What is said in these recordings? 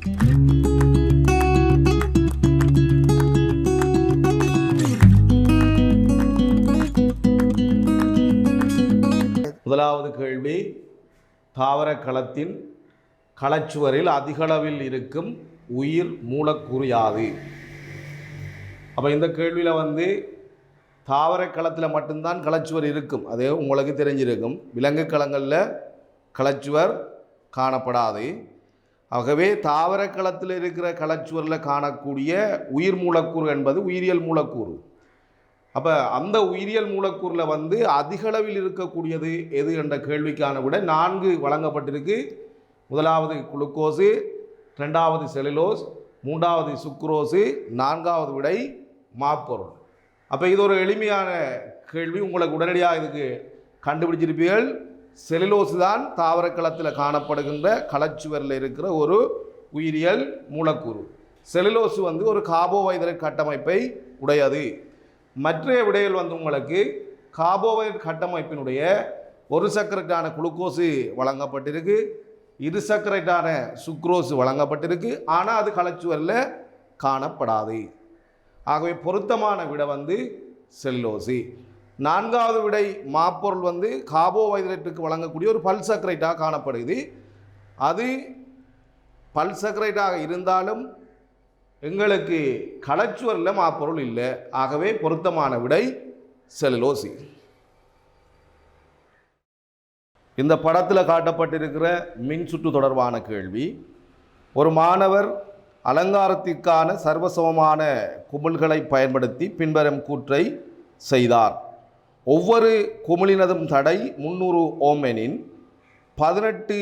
முதலாவது கேள்வி, தாவர களத்தின் களச்சுவரில் அதிகளவில் இருக்கும் உயிர் மூலக்கூறு யாது? அப்போ இந்த கேள்வியில் தாவர களத்தில் மட்டும்தான் களச்சுவர் இருக்கும், அது உங்களுக்கு தெரிஞ்சிருக்கும். விலங்கு களங்களில் களச்சுவர் காணப்படாது. ஆகவே தாவர களத்தில் இருக்கிற களச்சுவரில் காணக்கூடிய உயிர் மூலக்கூறு என்பது உயிரியல் மூலக்கூறு. அப்போ அந்த உயிரியல் மூலக்கூறில் அதிகளவில் இருக்கக்கூடியது எது என்ற கேள்விக்கான விட 4 வழங்கப்பட்டிருக்கு. முதலாவது குளுக்கோஸு, 2வது செலுலோஸ், 3வது சுக்ரோஸு, 4வது விடை மாப்பொருள். அப்போ இது ஒரு எளிமையான கேள்வி, உங்களுக்கு உடனடியாக இதுக்கு கண்டுபிடிச்சிருப்பீர்கள். செலுலோஸ் தான் தாவர களத்தில் காணப்படுகின்ற களச்சுவரில் இருக்கிற ஒரு உயிரியல் மூலக்கூறு. செலுலோஸ் ஒரு கார்போஹைட்ரேட் கட்டமைப்பை உடையது. மற்ற விடைகள் உங்களுக்கு கார்போஹைட்ரேட் கட்டமைப்பினுடைய ஒரு சக்கரைட்டான குளுக்கோஸு வழங்கப்பட்டிருக்கு, 2 சக்கரைட்டான சுக்ரோஸ் வழங்கப்பட்டிருக்கு. ஆனால் அது களச்சுவரில் காணப்படாது. ஆகவே பொருத்தமான விடை செல்லுலோஸு. 4வது விடை மாப்பொருள் கார்போஹைட்ரேட்டுக்கு வழங்கக்கூடிய ஒரு பல்சக்கரைட்டாக காணப்படுது. அது பல்சக்கரைட்டாக இருந்தாலும் எங்களுக்கு களச்சுவரில் மாப்பொருள் இல்லை. ஆகவே பொருத்தமான விடை செல்லுலோஸு. இந்த படத்தில் காட்டப்பட்டிருக்கிற மின் சுற்று தொடர்பான கேள்வி. ஒரு மாணவர் அலங்காரத்திற்கான சர்வசமமான குமிழ்களை பயன்படுத்தி பின்வரும் கூற்றை செய்தார். ஒவ்வொரு குமிழினதும் தடை 300 ஓம் எனின் 18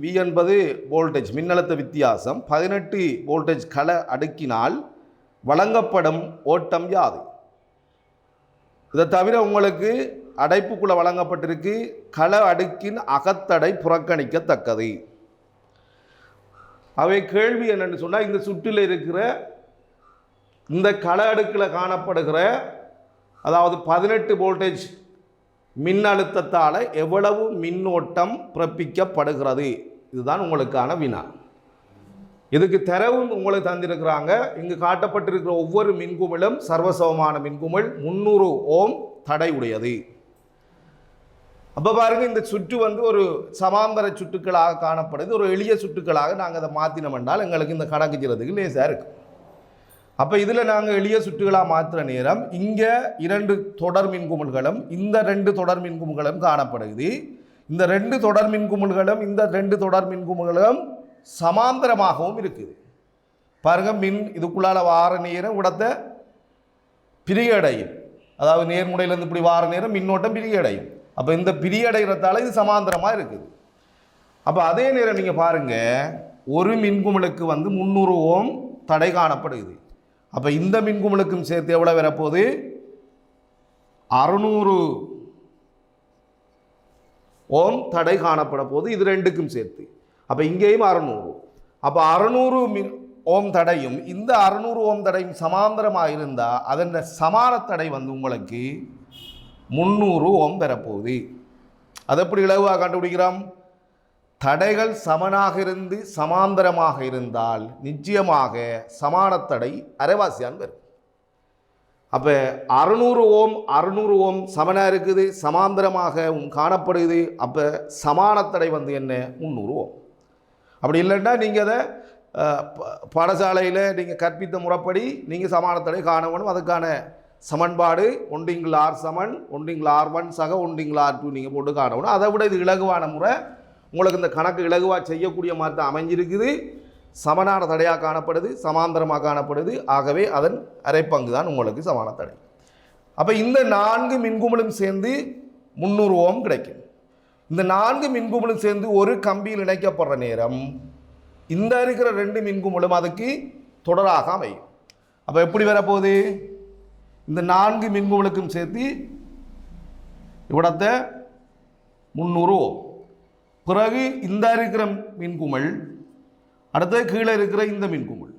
வி என்பது வோல்டேஜ் மின்னழுத்த வித்தியாசம், 18 வோல்டேஜ் கள அடுக்கினால் வழங்கப்படும் ஓட்டம் யாது? இதை தவிர உங்களுக்கு அடைப்புக்குள்ள வழங்கப்பட்டிருக்கு கள அடுக்கின் அகத்தடை புறக்கணிக்கத்தக்கது. அவை கேள்வி என்னன்னு சொன்னால், இந்த சுற்றில் இருக்கிற இந்த கள அடுக்கில் காணப்படுகிற அதாவது 18 வோல்டேஜ் மின்னழுத்தத்தால் எவ்வளவு மின்னோட்டம் பிறப்பிக்கப்படுகிறது? இதுதான் உங்களுக்கான வினா. இதுக்கு தரவும் உங்களுக்கு தந்திருக்கிறாங்க. இங்கு காட்டப்பட்டிருக்கிற ஒவ்வொரு மின்குமிழும் சர்வசமமான மின்குமிழ் 300 ஓம் தடை உடையது. அப்போ பாருங்க, இந்த சுற்று ஒரு சமாந்தர சுற்றுக்களாக காணப்படுது. ஒரு எளிய சுற்றுக்களாக நாங்கள் அதை மாற்றினோம் என்றால் எங்களுக்கு இந்த கணக்கு செய்கிறதுக்கு லேசாக இருக்குது. அப்போ இதில் நாங்கள் எளிய சுற்றுகளாக மாற்றுற நேரம் இங்கே 2 தொடர் மின்குமிழ்களும் இந்த 2 தொடர் மின்குமிழ்களும் காணப்படுது. இந்த 2 தொடர் மின்குமிழ்களும் இந்த 2 தொடர் மின்குமிழ்களும் சமாந்தரமாகவும் இருக்குது. பாருங்கள், மின் இதுக்குள்ளால் வார நேரம் இடத்தை பிரியடையும். அதாவது நேர்முனையிலேருந்து இப்படி வார நேரம் மின்னோட்டம் பிரியடையும். அப்போ இந்த பிரியடைகிறதால இது சமாந்தரமாக இருக்குது. அப்போ அதே நேரம் நீங்கள் பாருங்கள், ஒரு மின்குமிழுக்கு 300 ஓம் தடை காணப்படுகிறது. அப்போ இந்த மின்குமிழுக்கும் சேர்த்து எவ்வளோ வரப்போகுது? 600 ஓம் தடை காணப்பட போகுது, இது 2க்கும் சேர்த்து. அப்போ இங்கேயும் 600. அப்போ 600 ஓம் தடையும் இந்த 600 ஓம் தடையும் சமாந்தரமாக இருந்தால் அதன் சமான தடை உங்களுக்கு 300 ஓம் பெறப்போகுது. அது எப்படி இலகுவாக கண்டுபிடிக்கிறோம்? தடைகள் சமனாக இருந்து சமாந்தரமாக இருந்தால் நிச்சயமாக சமானத்தடை அரைவாசியான் வரும். அப்போ 600 ஓம் சமனாக இருக்குது, சமாந்தரமாக காணப்படுது. அப்போ சமானத்தடை என்ன? 300 ஓம். அப்படி இல்லைன்னா நீங்கள் அதை பாடசாலையில் நீங்கள் கற்பித்த முறைப்படி நீங்கள் சமானத்தடை காணணும். அதுக்கான சமன்பாடு 1R சமன் 1R1 சக 1R2 நீங்கள் போட்டு காணணும். அதை விட இது இலகுவான முறை. உங்களுக்கு இந்த கணக்கு இலகுவாக செய்யக்கூடிய மாதிரி தான் அமைஞ்சிருக்குது. சமனான தடையாக காணப்படுது, சமாந்தரமாக காணப்படுது. ஆகவே அதன் அரைப்பங்கு தான் உங்களுக்கு சமான தடை. அப்போ இந்த 4 மின்குமிழும் சேர்ந்து 300 ஓம் கிடைக்கும். இந்த 4 மின்குமிழும் சேர்ந்து ஒரு கம்பியில் இணைக்கப்படுற நேரம் இந்த இருக்கிற 2 மின்குமிழும் அதுக்கு தொடராக அமையும். அப்போ எப்படி வரப்போகுது? இந்த 4 மின்குமிழுக்கும் சேர்த்து இவ்விடத்தை 300 ஓம். பிறகு இந்த இருக்கிற மின்குமிழ், அடுத்து கீழே இருக்கிற இந்த மின்குமிழ்,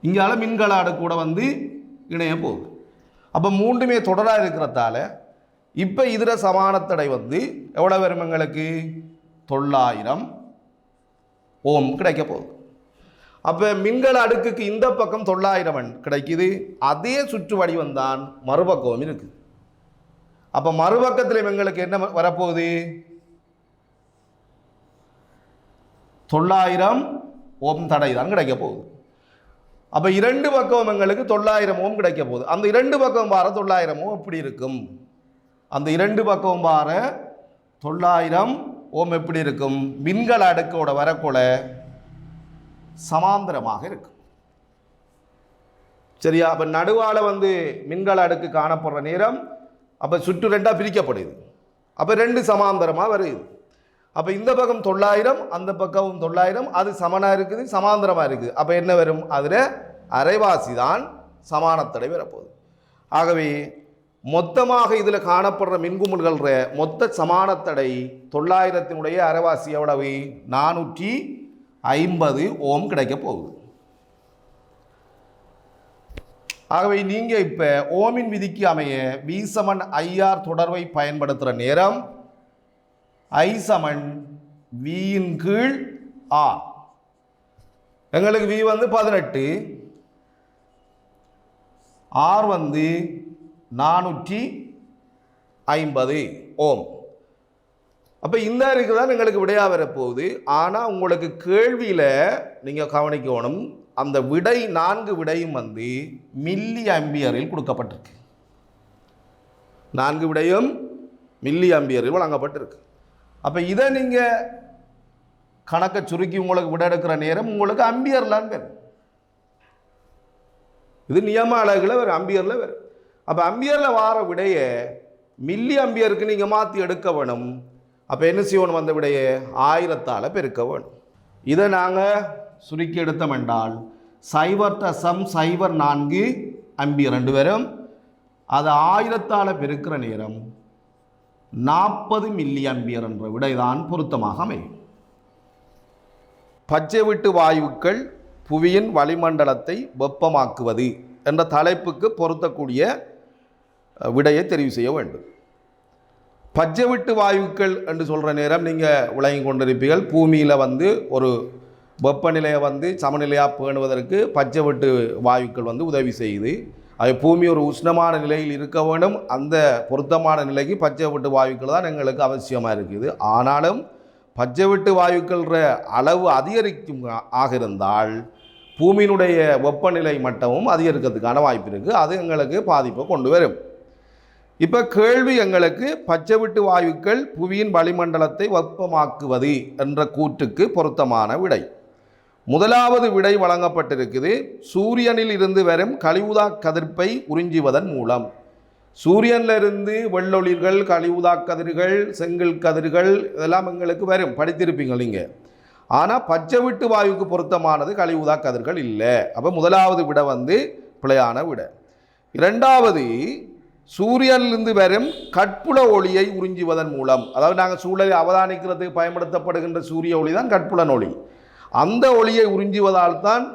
இங்கால மின்களாடு கூட இணைய போகுது. அப்போ 3மே தொடராக இருக்கிறதால இப்போ இதில் சமானத்தடை எவ்வளோ வரும்? எங்களுக்கு 900 ஓம் கிடைக்க போகுது. அப்போ மின்கல அடுக்குக்கு இந்த பக்கம் 900 கிடைக்குது. அதே சுற்று வடிவம் தான் மறுபக்கமும் இருக்குது. அப்போ மறுபக்கத்தில் எங்களுக்கு என்ன வரப்போகுது? 900 ஓம் தடை தான் கிடைக்க போகுது. அப்போ இரண்டு பக்கம் எங்களுக்கு 900 ஓம் கிடைக்க போகுது. அந்த இரண்டு பக்கம் பார 900 ஓம் எப்படி இருக்கும்? அந்த இரண்டு பக்கம் பார 900 ஓம் எப்படி இருக்கும்? மின்கல அடுக்கோட வரக்கூட சமாந்தரமாக இருக்கும். சரியா? அப்போ நடுவால மின்கல அடுக்கு காணப்படுற நேரம் அப்போ சுற்று ரெண்டா பிரிக்கப்படுது. அப்போ ரெண்டு சமாந்தரமாக வருது. அப்போ இந்த பக்கம் 900, அந்த பக்கமும் 900, அது சமனாக இருக்குது, சமாந்தரமாக இருக்குது. அப்போ என்ன வரும்? அதில் அரைவாசி தான் சமானத்தடை வரப்போகுது. ஆகவே மொத்தமாக இதில் காணப்படுற மின்குமிழ்கள் மொத்த சமானத்தடை 900 அரைவாசி எவ்வளவு? 450 ஓம் கிடைக்க போகுது. ஆகவே நீங்கள் இப்போ ஓமின் விதிக்கு அமைய V = IR தொடர்பை பயன்படுத்துகிற நேரம் I = V/R. எங்களுக்கு V 18, R 450 ஓம். அப்போ இந்த அறிக்கை தான் எங்களுக்கு விடையாக வரப்போகுது. ஆனால் உங்களுக்கு கேள்வியில் நீங்கள் கவனிக்கணும், அந்த விடை 4 விடையும் மில்லி ஆம்பியரில் கொடுக்கப்பட்டிருக்கு. 4 விடையும் மில்லி ஆம்பியரில் வழங்கப்பட்டிருக்கு. அப்போ இதை நீங்கள் கணக்கை சுருக்கி உங்களுக்கு விட எடுக்கிற நேரம் உங்களுக்கு அம்பியர்லான்னு வரும். இது நியம அலகுல வரும், அம்பியரில் வரும். அப்போ அம்பியரில் வார விடையை மில்லி அம்பியருக்கு நீங்கள் மாற்றி எடுக்க வேணும். அப்போ என்ன செய்யணும்? அந்த விடையை 1000ஆல் பெருக்க வேணும். இதை நாங்கள் சுருக்கி எடுத்தோம் என்றால் 0.04 அம்பியர் ரெண்டு பேரும். அது 1000ஆல் பெருக்கிற நேரம் 40 மில்லி அம்பியர் என்ற விடைதான் பொருத்தமாக அமையும். பச்சை விட்டு வாயுக்கள் புவியின் வளிமண்டலத்தை வெப்பமாக்குவது என்ற தலைப்புக்கு பொருத்தக்கூடிய விடையை தெரிவு செய்ய வேண்டும். பச்சை விட்டு வாயுக்கள் என்று சொல்கிற நேரம் நீங்கள் விளங்கி கொண்டிருப்பீர்கள், பூமியில் ஒரு வெப்பநிலையை சமநிலையாக பேணுவதற்கு பச்சை விட்டு வாயுக்கள் உதவி செய்யுது. அது பூமி ஒரு உஷ்ணமான நிலையில் இருக்க வேண்டும். அந்த பொருத்தமான நிலைக்கு பச்சை விட்டு வாயுக்கள் தான் எங்களுக்கு அவசியமாக இருக்குது. ஆனாலும் பச்சை விட்டு வாயுக்கள அளவு அதிகரிக்கும் ஆகிருந்தால் பூமியினுடைய வெப்பநிலை மட்டமும் அதிகரிக்கிறதுக்கான வாய்ப்பு இருக்குது. அது எங்களுக்கு பாதிப்பை கொண்டு வரும். இப்போ கேள்வி எங்களுக்கு பச்சை விட்டு வாயுக்கள் புவியின் வளிமண்டலத்தை வெப்பமாக்குவது என்ற கூற்றுக்கு பொருத்தமான விடை. முதலாவது விடை வழங்கப்பட்டிருக்குது, சூரியனில் இருந்து வரும் கழிவுதா கதிர்ப்பை உறிஞ்சுவதன் மூலம். சூரியனிலிருந்து வெள்ளொளிர்கள், கழிவுதா கதிர்கள், செங்கல் கதிர்கள் இதெல்லாம் எங்களுக்கு வரும், படித்திருப்பீங்க நீங்கள். ஆனால் பச்சை விட்டு வாயுக்கு பொருத்தமானது கழிவுதா கதிர்கள் இல்லை. அப்போ முதலாவது விடை பிழையான விடை. இரண்டாவது, சூரியனிலிருந்து வரும் கட்புல ஒளியை உறிஞ்சுவதன் மூலம். அதாவது நாங்கள் சூழலை அவதானிக்கிறதுக்கு பயன்படுத்தப்படுகின்ற சூரிய ஒளி தான் கட்புலன் ஒளி. அந்த ஒளியை உறிஞ்சுவதால் தான்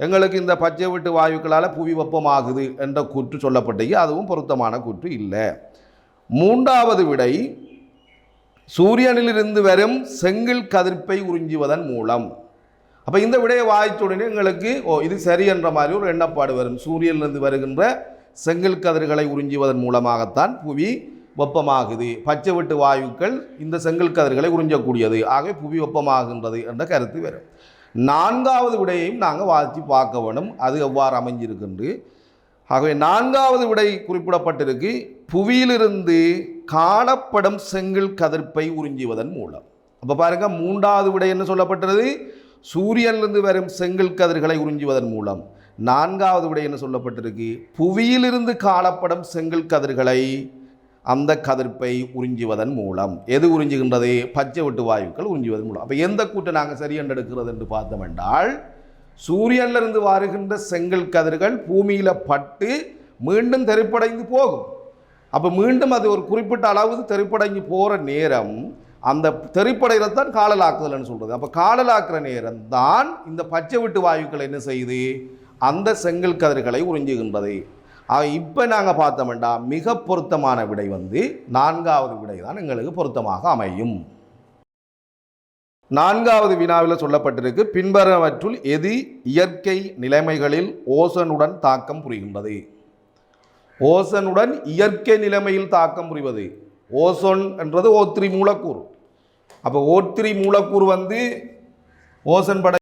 எங்களுக்கு இந்த பச்சை விட்டு வாயுக்களால் புவி வெப்பமாகுது என்ற கூற்று சொல்லப்பட்டது. அதுவும் பொருத்தமான கூற்று இல்லை. மூன்றாவது விடை, சூரியனிலிருந்து வரும் செங்கல் கதிர்ப்பை உறிஞ்சுவதன் மூலம். அப்போ இந்த விடையை வாய்ச்சுடனே எங்களுக்கு இது சரி என்ற மாதிரி ஒரு எண்ணப்பாடு வரும். சூரியனிலிருந்து வருகின்ற செங்கல் கதிர்களை உறிஞ்சுவதன் மூலமாகத்தான் புவி வெப்பமாகுது. பச்சை விட்டு வாயுக்கள் இந்த செங்கல் கதிர்களை உறிஞ்சக்கூடியது, ஆகவே புவி வெப்பமாகின்றது என்ற கருத்து வரும். நான்காவது விடையையும் நாங்கள் வாசி பார்க்க வேணும், அது எவ்வாறு அமைஞ்சிருக்கின்று. ஆகவே நான்காவது விடை குறிப்பிடப்பட்டிருக்கு, புவியிலிருந்து காணப்படும் செங்கல் கதிர்ப்பை உறிஞ்சுவதன் மூலம். அப்போ பாருங்க, மூன்றாவது விடை என்ன சொல்லப்பட்டது? சூரியனிலிருந்து வரும் செங்கல் கதிர்களை உறிஞ்சுவதன் மூலம். நான்காவது விடை என்ன சொல்லப்பட்டிருக்கு? புவியிலிருந்து காணப்படும் செங்கல் கதிர்களை அந்த கதிர்ப்பை உறிஞ்சுவதன் மூலம். எது உறிஞ்சுகின்றது? பச்சை விட்டு வாயுக்கள் உறிஞ்சுவதன் மூலம். அப்போ எந்த கூட்டை நாங்கள் சரி எடுக்கிறது என்று பார்த்தோம் என்றால், சூரியனிலிருந்து வருகின்ற செங்கல் கதிர்கள் பூமியில் பட்டு மீண்டும் தெறிப்படைந்து போகும். அப்போ மீண்டும் அது ஒரு குறிப்பிட்ட அளவு தெறிப்படைஞ்சு போகிற நேரம் அந்த தெறிப்படைகிறதான் காலலாக்குதல்னு சொல்கிறது. அப்போ காலலாக்குற நேரம் தான் இந்த பச்சை விட்டு வாயுக்கள் என்ன செய்யுது? அந்த செங்கல் கதிர்களை உறிஞ்சுகின்றது. இப்போ நாங்கள் பார்த்தோம்டா மிக பொருத்தமான விடை நான்காவது விடை தான் எங்களுக்கு பொருத்தமாக அமையும். 4வது வினாவில் சொல்லப்பட்டிருக்கு பின்வருவனவற்றுள் எது இயற்கை நிலைமைகளில் ஓசனுடன் தாக்கம் புரிகின்றது. ஓசனுடன் இயற்கை நிலைமையில் தாக்கம் புரிவது. ஓசோன் என்றது O3 மூலக்கூறு. அப்போ O3 மூலக்கூறு ஓசன் பட